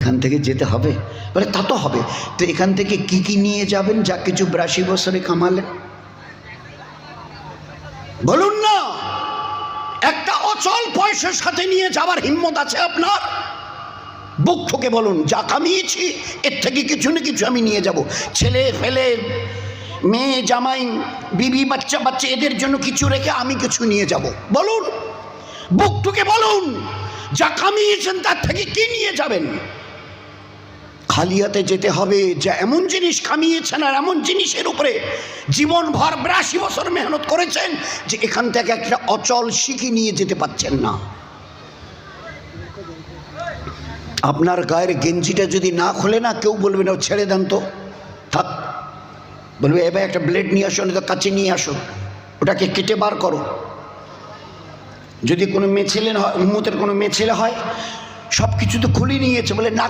এখান থেকে যেতে হবে? বলে তা তো হবে। তো এখান থেকে কি কি নিয়ে যাবেন যা কিছু 82 বছরে কামালেন? বলুন না। একটা অচল পয়সার সাথে নিয়ে যাবার হিম্মত আছে আপনার? বুক ঠুকে বলুন, যা কামিয়েছি এর থেকে কিছু না কিছু আমি নিয়ে যাব। ছেলে ফেলে, মেয়ে জামাই, বিবি, বাচ্চা বাচ্চা, এদের জন্য কিছু রেখে আমি কিছু নিয়ে যাব। বলুন, বুক ঠুকে বলুন, যা কামিয়েছেন তার থেকে কি নিয়ে যাবেন? খালি হাতে যেতে হবে। যা এমন জিনিস কামিয়েছেন আর এমন জিনিসের উপরে জীবনভর 82 বছর মেহনত করেছেন যে এখান থেকে একটা অচল শিখি নিয়ে যেতে পারছেন না। আপনার গায়ের গেঞ্জিটা যদি না খোলে না, কেউ বলবে না ছেড়ে দেন তো, থাক। বলবে এবার একটা ব্লেড নিয়ে আসো, না তো কাছে নিয়ে আসো, ওটাকে কেটে বার করো। যদি কোনো মেয়ে ছেলে হয়, উম্মতের কোনো মেয়ে ছেলে হয়, সব কিছু তো খুলে নিয়েছে, বলে না